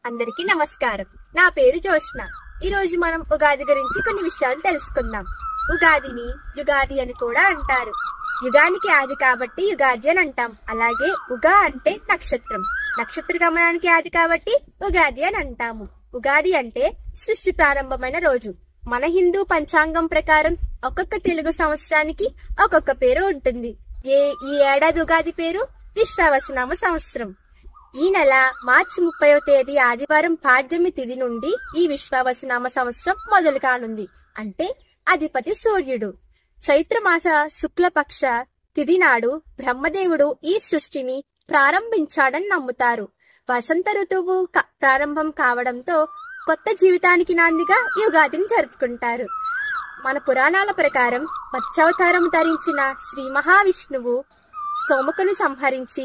అందరికీ నమస్కారం. నా పేరు జోష్న. ఈ రోజు మనం ఉగాది గురించి కొన్ని విషయాలు తెలుసుకుందాం. ఉగాదిని యుగాది అని కూడా అంటారు. యుగానికి ఆది కాబట్టి యుగాది అని అంటాం. అలాగే ఉగా అంటే నక్షత్రం, నక్షత్ర గమనానికి ఆది కాబట్టి ఉగాది అని అంటాము. ఉగాది అంటే సృష్టి ప్రారంభమైన రోజు. మన హిందూ పంచాంగం ప్రకారం ఒక్కొక్క తెలుగు సంవత్సరానికి ఒక్కొక్క పేరు ఉంటుంది. ఈ ఏడాది ఉగాది పేరు విశ్వావసునామ సంవత్సరం. ఈ నెల మార్చి 30వ తేదీ ఆదివారం పాడ్యమి తిథి నుండి ఈ విశ్వావసునామ సంవత్సరం మొదలు కానుంది. అంటే అధిపతి సూర్యుడు. చైత్రమాస శుక్లపక్ష తిథి నాడు బ్రహ్మదేవుడు ఈ సృష్టిని ప్రారంభించాడని నమ్ముతారు. వసంత ఋతువు ప్రారంభం కావడంతో కొత్త జీవితానికి నాందిగా యుగాదిని జరుపుకుంటారు. మన పురాణాల ప్రకారం మత్స్యావతారం ధరించిన శ్రీ మహావిష్ణువు సోమకుని సంహరించి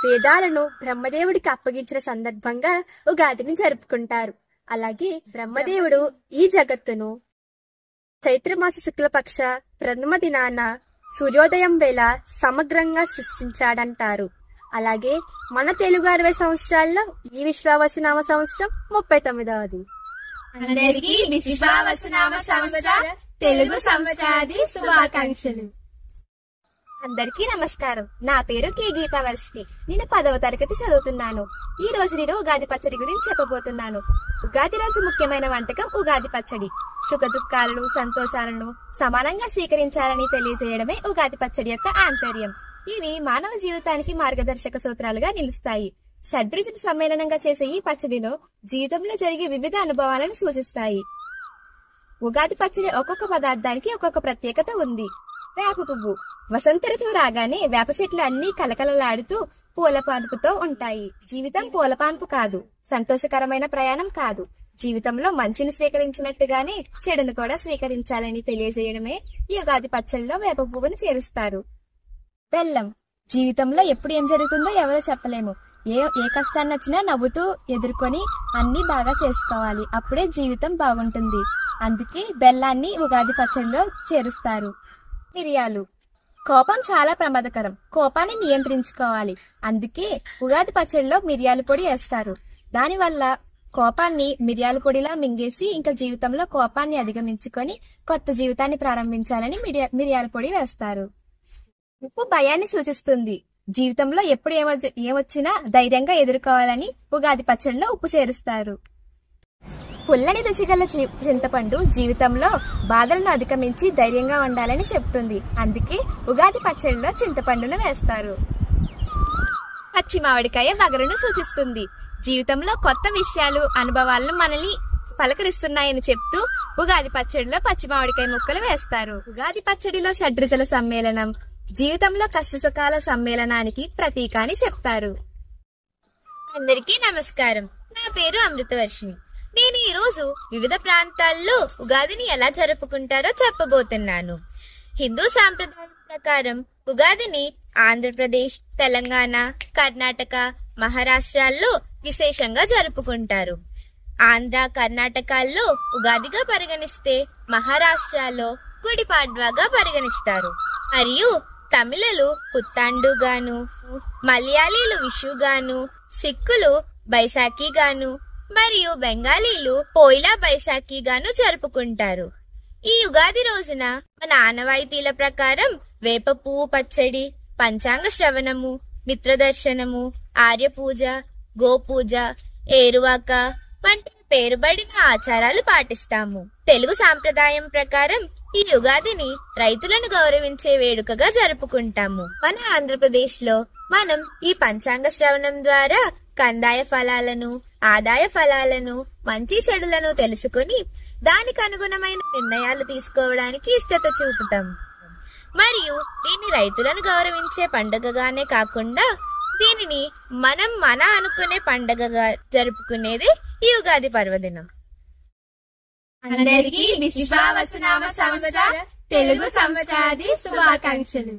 వేదాలను బ్రహ్మదేవుడికి అప్పగించిన సందర్భంగా ఉగాదిని జరుపుకుంటారు. అలాగే బ్రహ్మదేవుడు ఈ జగత్తును చైత్రమాస శుక్లపక్ష ప్రథమ దినాన సూర్యోదయం వేళ సమగ్రంగా సృష్టించాడంటారు. అలాగే మన తెలుగు 60 సంవత్సరాల్లో ఈ విశ్వావసునామ సంవత్సరం 39వది. అందరికీ విశ్వావసునామ సంవత్సర తెలుగు సంవత్సరాది శుభాకాంక్షలు. అందరికీ నమస్కారం. నా పేరు కే గీతావర్షిని. నేను 10వ తరగతి చదువుతున్నాను. ఈ రోజు నేను ఉగాది పచ్చడి గురించి చెప్పబోతున్నాను. ఉగాది రోజు ముఖ్యమైన వంటకం ఉగాది పచ్చడి. సుఖ దుఃఖాలను సంతోషాలను సమానంగా స్వీకరించాలని తెలియజేయడమే ఉగాది పచ్చడి యొక్క ఆంతర్యం. ఇవి మానవ జీవితానికి మార్గదర్శక సూత్రాలుగా నిలుస్తాయి. షడ్రుచుల సమ్మేళనంగా చేసే ఈ పచ్చడిలో జీవితంలో జరిగే వివిధ అనుభవాలను సూచిస్తాయి. ఉగాది పచ్చడి ఒక్కొక్క పదార్థానికి ఒక్కొక్క ప్రత్యేకత ఉంది. వేప పువ్వు. వసంత ఋతువు రాగానే వేప చెట్లు అన్ని కలకలలాడుతూ పూలపాన్పుతో ఉంటాయి. జీవితం పూలపాన్పు కాదు, సంతోషకరమైన ప్రయాణం కాదు. జీవితంలో మంచిని స్వీకరించినట్టుగానే చెడును కూడా స్వీకరించాలని తెలియజేయడమే ఈ ఉగాది పచ్చడిలో వేప పువ్వును చేరుస్తారు. బెల్లం. జీవితంలో ఎప్పుడు ఏం జరుగుతుందో ఎవరో చెప్పలేము. ఏ కష్టాన్ని వచ్చినా నవ్వుతూ ఎదుర్కొని అన్ని బాగా చేసుకోవాలి. అప్పుడే జీవితం బాగుంటుంది. అందుకే బెల్లాన్ని ఉగాది పచ్చడిలో చేరుస్తారు. మిరియాలు. కోపం చాలా ప్రమాదకరం. కోపాన్ని నియంత్రించుకోవాలి. అందుకే ఉగాది పచ్చడిలో మిరియాల పొడి వేస్తారు. దానివల్ల కోపాన్ని మిరియాల పొడిలా మింగేసి ఇంకా జీవితంలో కోపాన్ని అధిగమించుకొని కొత్త జీవితాన్ని ప్రారంభించాలని మిరియాల పొడి వేస్తారు. ఉప్పు భయాన్ని సూచిస్తుంది. జీవితంలో ఎప్పుడు ఏమొచ్చినా ధైర్యంగా ఎదుర్కోవాలని ఉగాది పచ్చడిలో ఉప్పు చేరుస్తారు. పుల్లని రుచిగల చింతపండు జీవితంలో బాధలను అధిగమించి ధైర్యంగా ఉండాలని చెప్తుంది. అందుకే ఉగాది పచ్చడిలో చింతపండును వేస్తారు. పచ్చి మామిడికాయ వగరును సూచిస్తుంది. జీవితంలో కొత్త విషయాలు అనుభవాలను మనల్ని పలకరిస్తున్నాయని చెప్తూ ఉగాది పచ్చడిలో పచ్చి మామిడికాయ ముక్కలు వేస్తారు. ఉగాది పచ్చడిలో షడ్రుచుల సమ్మేళనం జీవితంలో కష్టసుఖాల సమ్మేళనానికి ప్రతీక అని చెప్తారు. అందరికీ నమస్కారం. నా పేరు అమృతవర్షిని. నేను ఈ రోజు వివిధ ప్రాంతాల్లో ఉగాదిని ఎలా జరుపుకుంటారో చెప్పబోతున్నాను. హిందూ సాంప్రదాయం ప్రకారం ఉగాదిని ఆంధ్రప్రదేశ్, తెలంగాణ, కర్ణాటక, మహారాష్ట్రాల్లో విశేషంగా జరుపుకుంటారు. ఆంధ్ర, కర్ణాటకల్లో ఉగాదిగా పరిగణిస్తే మహారాష్ట్రలో గుడి పాడ్వాగా పరిగణిస్తారు. మరియు తమిళలు పుత్తాండుగాను, మలయాళీలు విషుగాను, సిక్కులు బైసాఖిగాను మరియు బెంగాలీలు పోయిలా బైసాఖిగాను జరుపుకుంటారు. ఈ ఉగాది రోజున మన ఆనవాయితీల ప్రకారం వేప పువ్వు పచ్చడి, పంచాంగ శ్రవణము, మిత్రదర్శనము, ఆర్యపూజ, గోపూజ, ఏరువాక వంటి పేరుబడిన ఆచారాలు పాటిస్తాము. తెలుగు సాంప్రదాయం ప్రకారం ఈ ఉగాదిని రైతులను గౌరవించే వేడుకగా జరుపుకుంటాము. మన ఆంధ్రప్రదేశ్ లో మనం ఈ పంచాంగ శ్రవణం ద్వారా కందాయ ఫలాలను, ఆదాయ ఫలాలను, మంచి చెడులను తెలుసుకుని దానికి అనుగుణమైన నిర్ణయాలు తీసుకోవడానికి ఇష్టత చూపుతాం. మరియు దీన్ని రైతులను గౌరవించే పండుగగానే కాకుండా దీనిని మనం అనుకునే పండుగగా జరుపుకునేది ఈ ఉగాది పర్వదినం. అందరికీ విశ్వావసునామ సంవత్సర తెలుగు సంవత్సరాది శుభాకాంక్షలు.